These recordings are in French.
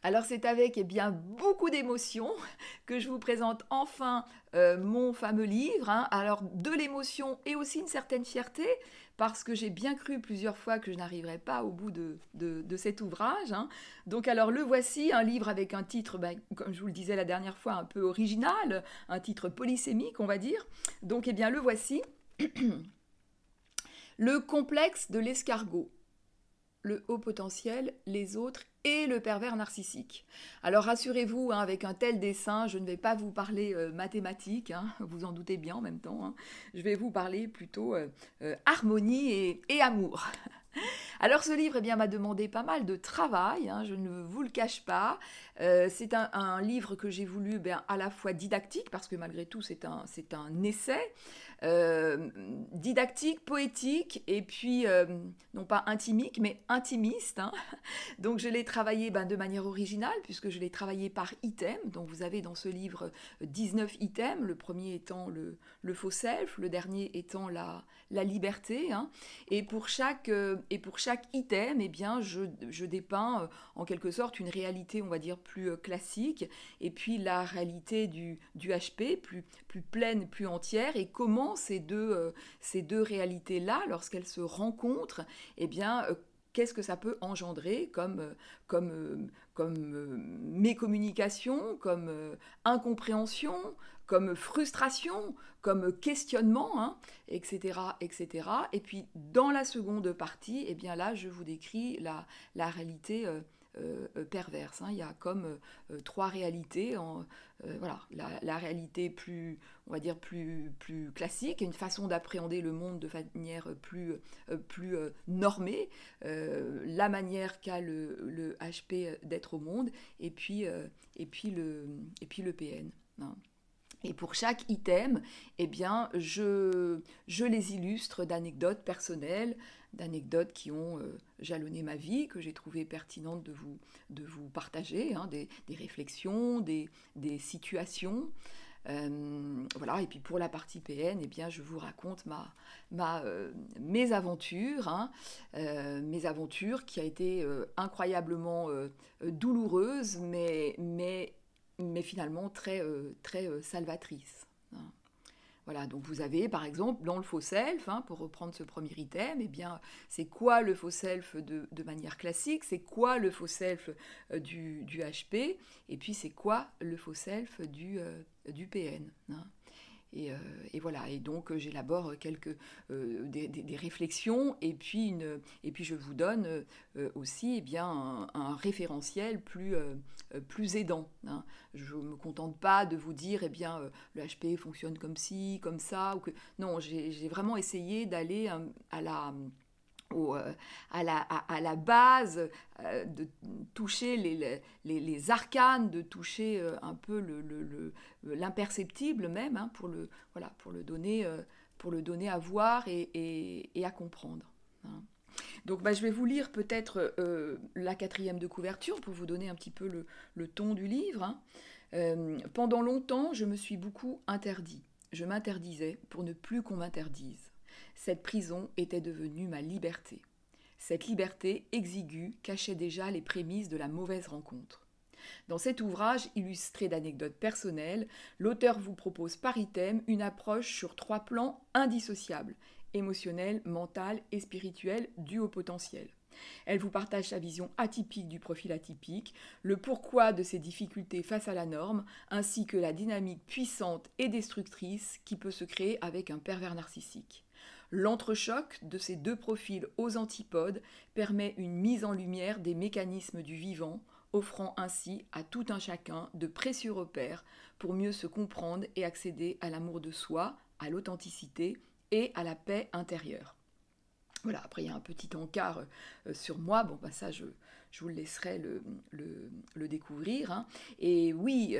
Alors c'est avec bien beaucoup d'émotion que je vous présente enfin mon fameux livre, hein. Alors de l'émotion et aussi une certaine fierté parce que j'ai bien cru plusieurs fois que je n'arriverais pas au bout de cet ouvrage, hein. Donc alors le voici, un livre avec un titre, comme je vous le disais la dernière fois, un peu original, un titre polysémique on va dire. Donc bien le voici, le complexe de l'escargot, le haut potentiel, les autres et le pervers narcissique. Alors rassurez-vous, hein, avec un tel dessin, je ne vais pas vous parler mathématiques, hein, vous en doutez bien en même temps, hein. Je vais vous parler plutôt harmonie et amour. Alors ce livre m'a demandé pas mal de travail, hein, je ne vous le cache pas. C'est un livre que j'ai voulu à la fois didactique, parce que malgré tout c'est un essai, didactique, poétique, et puis non pas intimique, mais intimiste, hein. Donc je l'ai travaillé de manière originale, puisque je l'ai travaillé par item. Donc vous avez dans ce livre 19 items, le premier étant le faux self, le dernier étant la liberté, hein. Et pour chaque item, je dépeins en quelque sorte une réalité, on va dire, plus classique, et puis la réalité du HP, plus pleine, plus entière, et comment ces deux réalités-là, lorsqu'elles se rencontrent, qu'est-ce que ça peut engendrer comme mécommunication, comme incompréhension, comme frustration, comme questionnement, hein, etc., etc. Et puis, dans la seconde partie, là, je vous décris la réalité perverse, hein. Il y a comme trois réalités. Voilà, la réalité plus, on va dire, plus classique, une façon d'appréhender le monde de manière plus normée, la manière qu'a le HP d'être au monde, et puis le PN, hein. Et pour chaque item, je les illustre d'anecdotes personnelles, d'anecdotes qui ont jalonné ma vie, que j'ai trouvé pertinentes de vous partager, hein, des réflexions, des situations. Voilà, et puis pour la partie PN, je vous raconte mes aventures, hein, mes aventures qui a été incroyablement douloureuse, mais finalement très salvatrice, hein. Voilà, donc vous avez par exemple dans le faux self, hein, pour reprendre ce premier item, c'est quoi le faux self de manière classique, c'est quoi le faux self du HP, et puis c'est quoi le faux self du PN, hein. Et voilà, et donc j'élabore des réflexions, et puis je vous donne aussi un référentiel plus aidant, hein. Je ne me contente pas de vous dire le HP fonctionne comme ci, comme ça, ou que non, j'ai vraiment essayé d'aller à la base, de toucher les arcanes, de toucher un peu l'imperceptible même, hein, pour le donner à voir et à comprendre, hein. Donc je vais vous lire peut-être la quatrième de couverture pour vous donner un petit peu le ton du livre, hein. Pendant longtemps, je me suis beaucoup interdit. Je m'interdisais pour ne plus qu'on m'interdise. Cette prison était devenue ma liberté. Cette liberté exiguë cachait déjà les prémices de la mauvaise rencontre. Dans cet ouvrage illustré d'anecdotes personnelles, l'auteur vous propose par item une approche sur 3 plans indissociables, émotionnel, mental et spirituel, du haut potentiel. Elle vous partage sa vision atypique du profil atypique, le pourquoi de ses difficultés face à la norme, ainsi que la dynamique puissante et destructrice qui peut se créer avec un pervers narcissique. L'entrechoc de ces deux profils aux antipodes permet une mise en lumière des mécanismes du vivant, offrant ainsi à tout un chacun de précieux repères pour mieux se comprendre et accéder à l'amour de soi, à l'authenticité et à la paix intérieure. Voilà, après il y a un petit encart sur moi, ça je vous le laisserai le découvrir, hein. Et oui,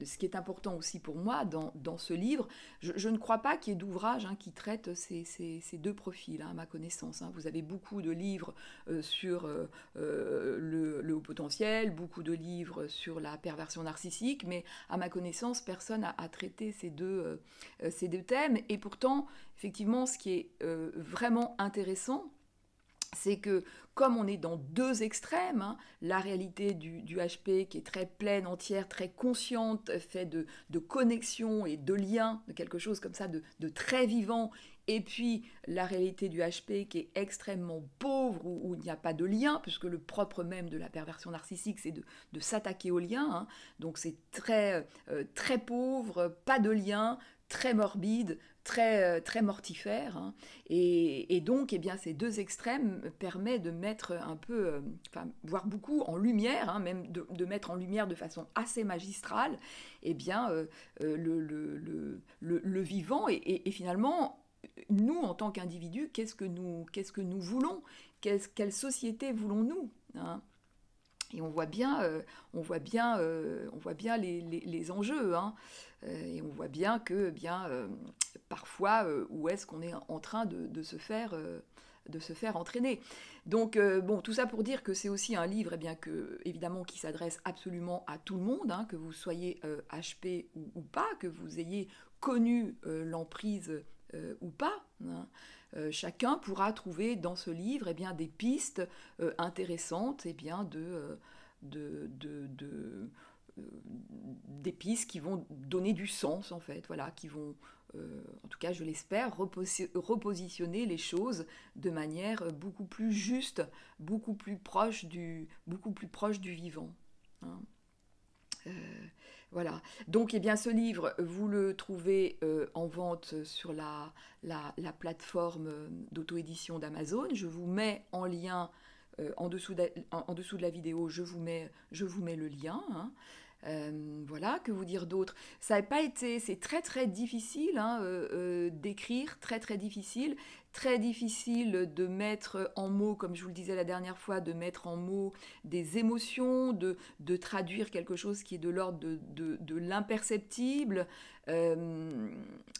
ce qui est important aussi pour moi dans ce livre, je ne crois pas qu'il y ait d'ouvrage, hein, qui traite ces deux profils, hein, à ma connaissance, hein. Vous avez beaucoup de livres sur le haut potentiel, beaucoup de livres sur la perversion narcissique, mais à ma connaissance, personne n'a traité ces deux thèmes. Et pourtant, effectivement, ce qui est vraiment intéressant, c'est que comme on est dans deux extrêmes, hein, la réalité du HP qui est très pleine, entière, très consciente, fait de connexion et de liens, de quelque chose comme ça, de très vivant, et puis la réalité du HP qui est extrêmement pauvre, où il n'y a pas de lien, puisque le propre même de la perversion narcissique, c'est de s'attaquer aux liens, hein. Donc c'est très pauvre, pas de lien, très morbide, très mortifère, hein. Et donc, eh bien, ces deux extrêmes permettent de mettre un peu, enfin, voire beaucoup en lumière, hein, même mettre en lumière de façon assez magistrale, eh bien, le vivant. Et finalement, nous, en tant qu'individus, qu'est-ce que nous voulons? Quelle société voulons-nous, hein? Et on voit bien les enjeux, hein. Et on voit bien que, eh bien, parfois, où est-ce qu'on est en train de se faire entraîner. Donc, bon, tout ça pour dire que c'est aussi un livre, eh bien, évidemment, qui s'adresse absolument à tout le monde, hein, que vous soyez HP ou pas, que vous ayez connu l'emprise ou pas, hein. Chacun pourra trouver dans ce livre, eh bien, des pistes intéressantes, eh bien, des pistes qui vont donner du sens, en fait, voilà, qui vont, en tout cas je l'espère, repositionner les choses de manière beaucoup plus juste, beaucoup plus proche du vivant, hein. Euh, voilà. Donc, eh bien, ce livre, vous le trouvez en vente sur la plateforme d'auto-édition d'Amazon. Je vous mets en lien en dessous de la vidéo, je vous mets le lien, hein. Voilà, que vous dire d'autre? Ça n'a pas été, c'est très très difficile, hein, d'écrire, très difficile de mettre en mots, comme je vous le disais la dernière fois, de mettre en mots des émotions, de traduire quelque chose qui est de l'ordre de l'imperceptible,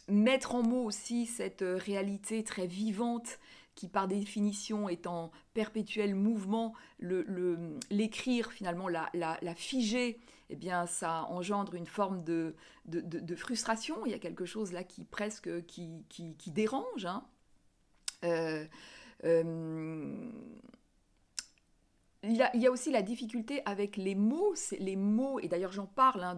mettre en mots aussi cette réalité très vivante qui par définition est en perpétuel mouvement, l'écrire finalement, la figer, eh bien ça engendre une forme de frustration. Il y a quelque chose là qui presque qui dérange, hein. Euh, euh, il y a aussi la difficulté avec les mots, et d'ailleurs j'en parle, hein,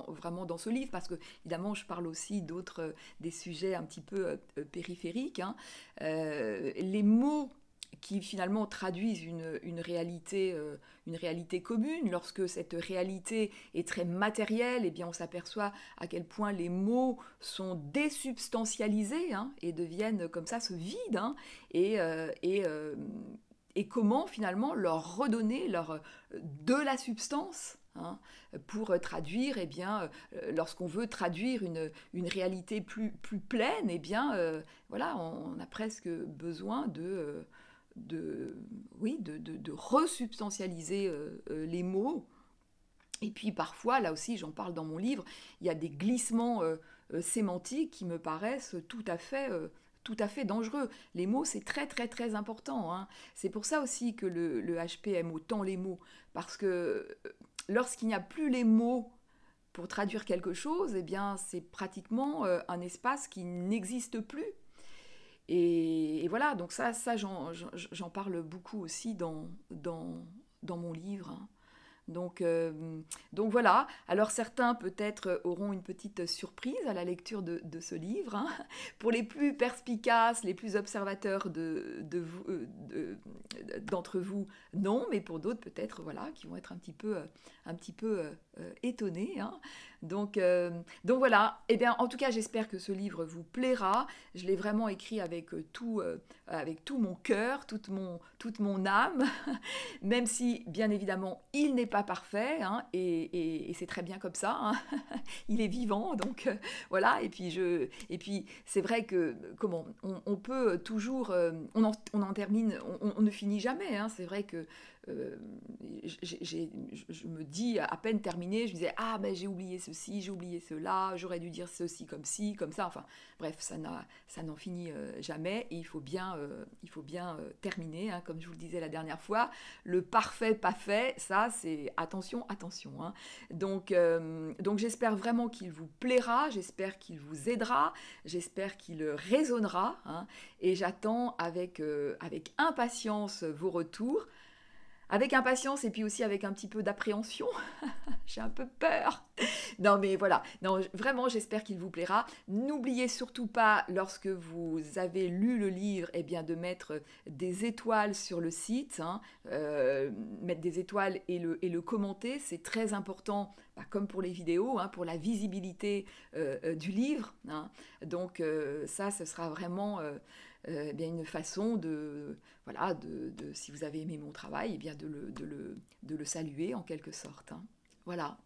vraiment dans ce livre, parce que évidemment je parle aussi d'autres, des sujets un petit peu périphériques, hein. Les mots qui finalement traduisent une réalité commune. Lorsque cette réalité est très matérielle, eh bien on s'aperçoit à quel point les mots sont désubstantialisés, hein, et deviennent comme ça, se vident, hein, et comment finalement leur redonner de la substance, hein, pour traduire, eh bien, lorsqu'on veut traduire une réalité plus pleine, eh bien, voilà, on a presque besoin oui, de resubstantialiser les mots. Et puis parfois, là aussi, j'en parle dans mon livre, il y a des glissements sémantiques qui me paraissent tout à fait dangereux. Les mots, c'est très important, hein. C'est pour ça aussi que le HP aime autant les mots, parce que lorsqu'il n'y a plus les mots pour traduire quelque chose, eh bien, c'est pratiquement un espace qui n'existe plus. Et voilà, donc ça j'en parle beaucoup aussi dans mon livre, hein. Donc, donc voilà, alors certains peut-être auront une petite surprise à la lecture de ce livre, hein. Pour les plus perspicaces, les plus observateurs d'entre vous, non, mais pour d'autres peut-être, voilà, qui vont être un petit peu étonnés, hein. Donc voilà, eh bien, en tout cas j'espère que ce livre vous plaira. Je l'ai vraiment écrit avec tout mon cœur, toute mon âme, même si bien évidemment il n'est pas parfait, hein, et c'est très bien comme ça, hein. Il est vivant, donc voilà. Et puis c'est vrai que on peut toujours, on en termine, on ne finit jamais, hein. C'est vrai que je me dis, à peine terminé, je me disais, ah ben j'ai oublié ceci, j'ai oublié cela, j'aurais dû dire ceci comme ci, comme ça, enfin bref, ça n'en finit jamais, et il faut bien terminer, hein, comme je vous le disais la dernière fois, le parfait pas fait, ça c'est attention, attention, hein. Donc j'espère vraiment qu'il vous plaira, j'espère qu'il vous aidera, j'espère qu'il résonnera, hein, et j'attends avec impatience vos retours. Avec impatience et puis aussi avec un petit peu d'appréhension. J'ai un peu peur. Non mais voilà, non, vraiment j'espère qu'il vous plaira. N'oubliez surtout pas, lorsque vous avez lu le livre, eh bien, de mettre des étoiles sur le site, hein, mettre des étoiles et le commenter, c'est très important, bah, comme pour les vidéos, hein, pour la visibilité du livre, hein. Donc ça, ce sera vraiment bien une façon de, voilà, si vous avez aimé mon travail, eh bien de le saluer en quelque sorte, hein. Voilà.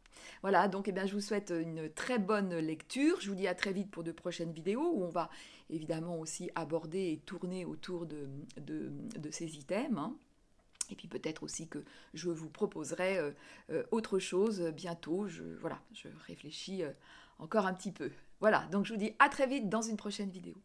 Voilà, donc eh bien, je vous souhaite une très bonne lecture. Je vous dis à très vite pour de prochaines vidéos où on va évidemment aussi aborder et tourner autour de ces items, hein. Et puis peut-être aussi que je vous proposerai autre chose bientôt. Voilà, je réfléchis encore un petit peu. Voilà, donc je vous dis à très vite dans une prochaine vidéo.